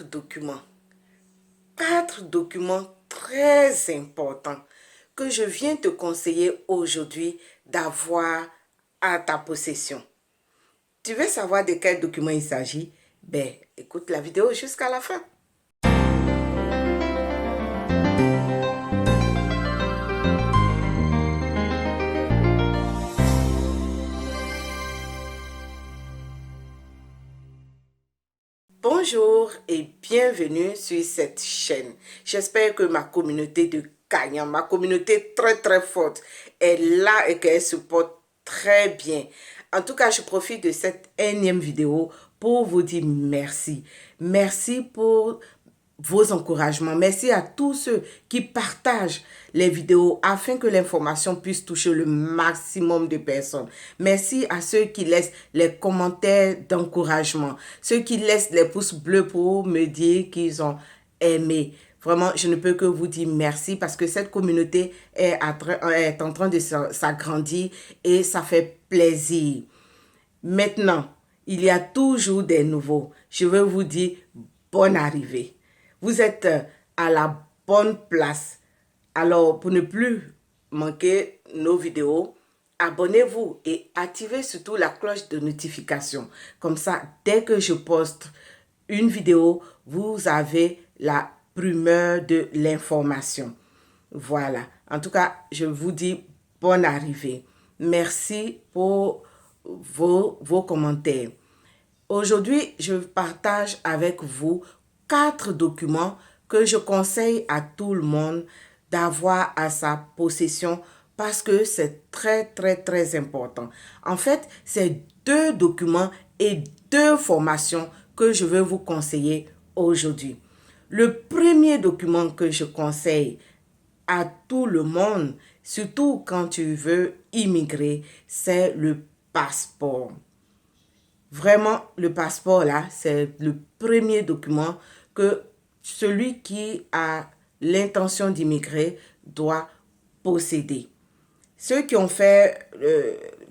4 documents. 4 documents très importants que je viens te conseiller aujourd'hui d'avoir à ta possession. Tu veux savoir de quel document il s'agit? Ben, écoute la vidéo jusqu'à la fin. Bonjour et bienvenue sur cette chaîne. J'espère que ma communauté de gagnants, ma communauté très forte est là et qu'elle se porte très bien. En tout cas, je profite de cette énième vidéo pour vous dire merci. Merci pour vos encouragements. Merci à tous ceux qui partagent les vidéos afin que l'information puisse toucher le maximum de personnes. Merci à ceux qui laissent les commentaires d'encouragement, ceux qui laissent les pouces bleus pour me dire qu'ils ont aimé. Vraiment, je ne peux que vous dire merci parce que cette communauté est en train de s'agrandir et ça fait plaisir. Maintenant, il y a toujours des nouveaux. Je veux vous dire bonne arrivée. Vous êtes à la bonne place. Alors, pour ne plus manquer nos vidéos, abonnez-vous et activez surtout la cloche de notification. Comme ça, dès que je poste une vidéo, vous avez la primeur de l'information. Voilà. En tout cas, je vous dis bonne arrivée. Merci pour vos commentaires. Aujourd'hui, je partage avec vous 4 documents que je conseille à tout le monde d'avoir à sa possession parce que c'est très important. En fait, c'est 2 documents et 2 formations que je veux vous conseiller aujourd'hui. Le premier document que je conseille à tout le monde, surtout quand tu veux immigrer, c'est le passeport. Vraiment, le passeport, là, c'est le premier document que celui qui a l'intention d'immigrer doit posséder. Ceux qui ont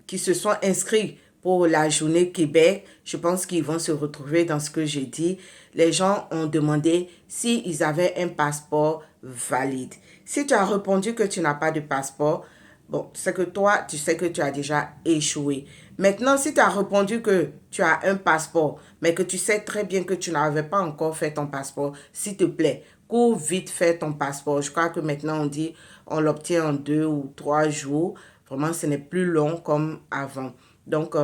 qui se sont inscrits pour la journée Québec, je pense qu'ils vont se retrouver dans ce que j'ai dit. Les gens ont demandé s'ils avaient un passeport valide. Si tu as répondu que tu n'as pas de passeport, bon, c'est que toi, tu sais que tu as déjà échoué. Maintenant, si tu as répondu que tu as un passeport, mais que tu sais très bien que tu n'avais pas encore fait ton passeport, s'il te plaît, cours vite, fais ton passeport. Je crois que maintenant, on dit on l'obtient en 2 ou 3 jours. Vraiment, ce n'est plus long comme avant. Donc,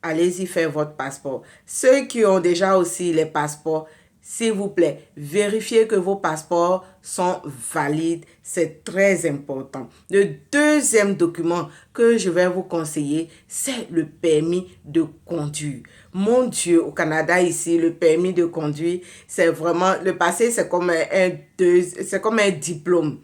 allez-y faire votre passeport. Ceux qui ont déjà aussi les passeports, s'il vous plaît, vérifiez que vos passeports sont valides. C'est très important. Le deuxième document que je vais vous conseiller, c'est le permis de conduire. Mon Dieu, au Canada ici, le permis de conduire, c'est vraiment, le passé, c'est comme un diplôme.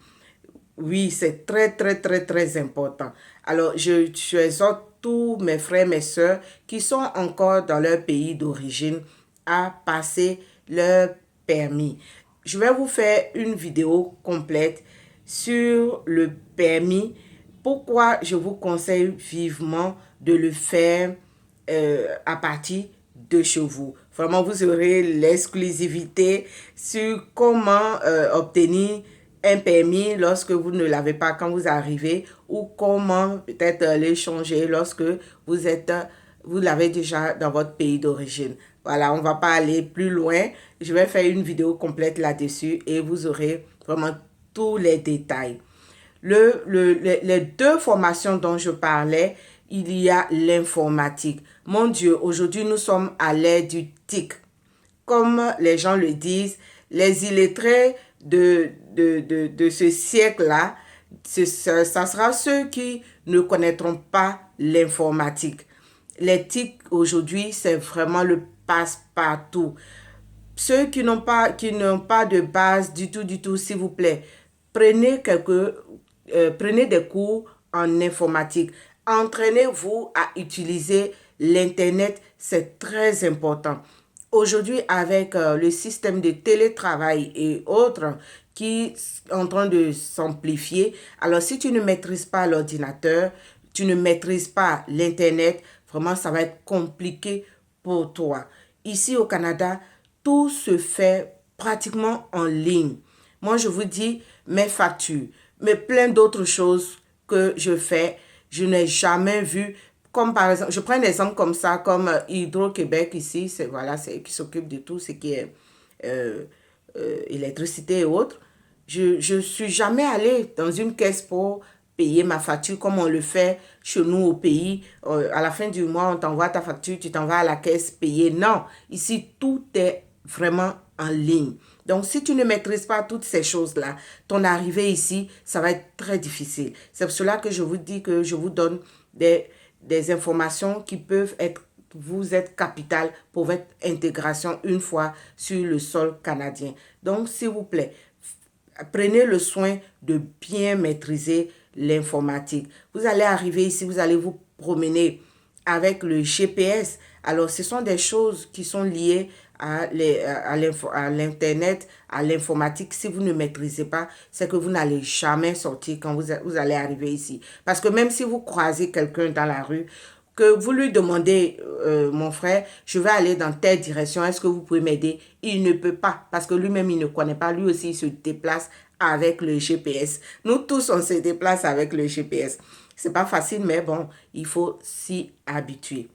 Oui, c'est très important. Alors, je exhorte tous mes frères, mes sœurs qui sont encore dans leur pays d'origine à passer leur permis. Je vais vous faire une vidéo complète sur le permis. Pourquoi je vous conseille vivement de le faire à partir de chez vous. Vraiment, vous aurez l'exclusivité sur comment obtenir un permis lorsque vous ne l'avez pas quand vous arrivez ou comment peut-être l'échanger lorsque vous l'avez déjà dans votre pays d'origine. Voilà, on ne va pas aller plus loin. Je vais faire une vidéo complète là-dessus et vous aurez vraiment tous les détails. Les 2 formations dont je parlais, il y a l'informatique. Mon Dieu, aujourd'hui, nous sommes à l'ère du TIC. Comme les gens le disent, les illettrés de ce siècle-là, ça sera ceux qui ne connaîtront pas l'informatique. Les TIC aujourd'hui, c'est vraiment le passe-partout. Ceux qui n'ont pas de base du tout, s'il vous plaît, prenez des cours en informatique. Entraînez-vous à utiliser l'Internet, c'est très important. Aujourd'hui, avec le système de télétravail et autres qui est en train de s'amplifier, alors si tu ne maîtrises pas l'ordinateur, tu ne maîtrises pas l'Internet, vraiment, ça va être compliqué pour toi. Ici au Canada, tout se fait pratiquement en ligne. Moi, je vous dis mes factures, mais plein d'autres choses que je fais, je n'ai jamais vu. Comme par exemple, je prends un exemple comme ça, comme Hydro-Québec ici, c'est voilà, c'est qui s'occupe de tout ce qui est euh, électricité et autres. Je suis jamais allée dans une caisse pour payer ma facture comme on le fait chez nous au pays. À la fin du mois, on t'envoie ta facture, tu t'en vas à la caisse payer. Non, ici, tout est vraiment en ligne. Donc, si tu ne maîtrises pas toutes ces choses-là, ton arrivée ici, ça va être très difficile. C'est pour cela que je vous dis que je vous donne des informations qui peuvent être vous êtes capitales pour votre intégration une fois sur le sol canadien. Donc, s'il vous plaît, prenez le soin de bien maîtriser l'informatique. Vous allez arriver ici, vous allez vous promener avec le GPS. Alors, ce sont des choses qui sont liées à l'Internet, à l'informatique. Si vous ne maîtrisez pas, c'est que vous n'allez jamais sortir quand vous allez arriver ici. Parce que même si vous croisez quelqu'un dans la rue, que vous lui demandez, mon frère, je vais aller dans telle direction, est-ce que vous pouvez m'aider? Il ne peut pas parce que lui-même, il ne connaît pas. Lui aussi, il se déplace avec le GPS. Nous tous, on se déplace avec le GPS. C'est pas facile, mais bon, il faut s'y habituer.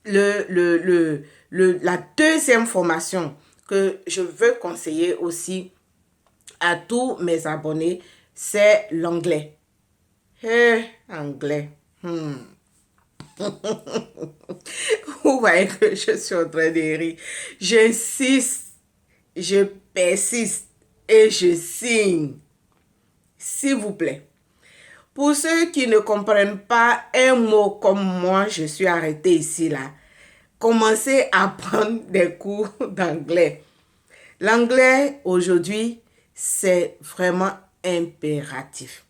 La deuxième formation que je veux conseiller aussi à tous mes abonnés, c'est l'anglais. Anglais. Vous voyez que je suis en train de rire. J'insiste, je persiste et je signe. S'il vous plaît. Pour ceux qui ne comprennent pas un mot comme moi, je suis arrêtée ici là. Commencez à prendre des cours d'anglais. L'anglais aujourd'hui, c'est vraiment impératif.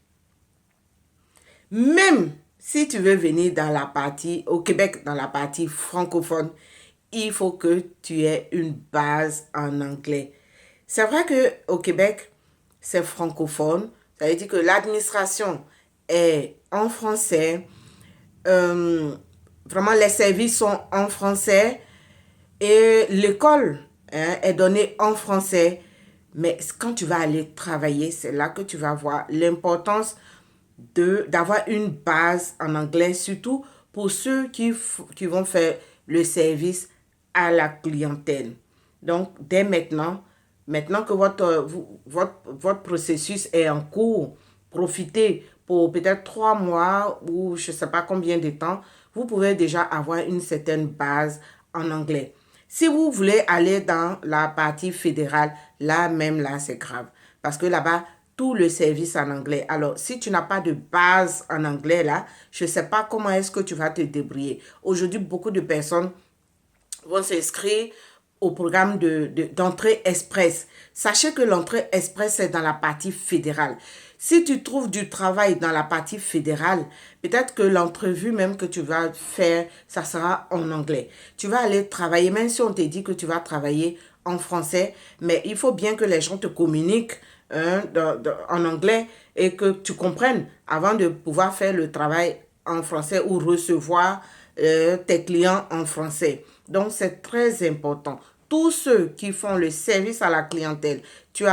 Même si tu veux venir dans la partie, au Québec, dans la partie francophone, il faut que tu aies une base en anglais. C'est vrai qu'au Québec, c'est francophone. Ça veut dire que l'administration est en français. Vraiment, les services sont en français. Et l'école est donnée en français. Mais quand tu vas aller travailler, c'est là que tu vas voir l'importance d'avoir une base en anglais, surtout pour ceux qui vont faire le service à la clientèle. Donc, dès maintenant que votre processus est en cours, profitez pour peut-être 3 mois ou je ne sais pas combien de temps, vous pouvez déjà avoir une certaine base en anglais. Si vous voulez aller dans la partie fédérale, là même, là, c'est grave. Parce que là-bas, tout le service en anglais. Alors, si tu n'as pas de base en anglais, là, je ne sais pas comment est-ce que tu vas te débrouiller. Aujourd'hui, beaucoup de personnes vont s'inscrire au programme d'entrée express. Sachez que l'entrée express est dans la partie fédérale. Si tu trouves du travail dans la partie fédérale, peut-être que l'entrevue même que tu vas faire, ça sera en anglais. Tu vas aller travailler, même si on te dit que tu vas travailler en français, mais il faut bien que les gens te communiquent en anglais et que tu comprennes avant de pouvoir faire le travail en français ou recevoir tes clients en français. Donc, c'est très important. Tous ceux qui font le service à la clientèle, tu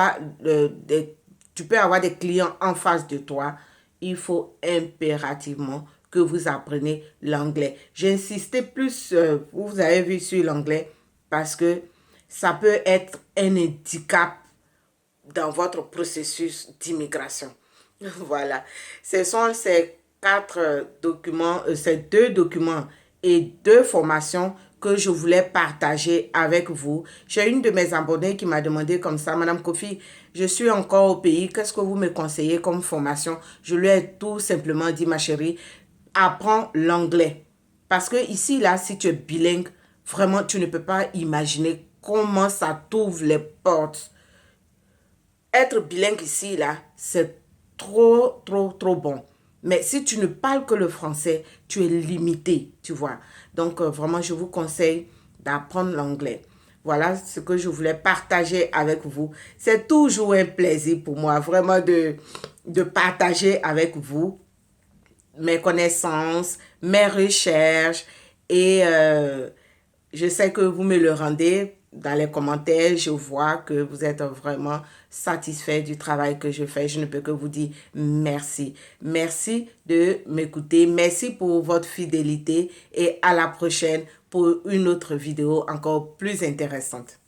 peux avoir des clients en face de toi. Il faut impérativement que vous appreniez l'anglais. J'ai insisté plus, vous avez vu sur l'anglais, parce que ça peut être un handicap dans votre processus d'immigration. Voilà. Ce sont ces 4 documents, ces 2 documents et 2 formations que je voulais partager avec vous. J'ai une de mes abonnées qui m'a demandé comme ça, Madame Kofi, je suis encore au pays, qu'est-ce que vous me conseillez comme formation? Je lui ai tout simplement dit, ma chérie, apprends l'anglais. Parce que ici, là, si tu es bilingue, vraiment, tu ne peux pas imaginer comment ça t'ouvre les portes. Être bilingue ici, là, c'est trop, trop, trop bon. Mais si tu ne parles que le français, tu es limité, tu vois. Donc, vraiment, je vous conseille d'apprendre l'anglais. Voilà ce que je voulais partager avec vous. C'est toujours un plaisir pour moi, vraiment, de partager avec vous mes connaissances, mes recherches. Et je sais que vous me le rendez dans les commentaires, je vois que vous êtes vraiment satisfait du travail que je fais. Je ne peux que vous dire merci. Merci de m'écouter. Merci pour votre fidélité et à la prochaine pour une autre vidéo encore plus intéressante.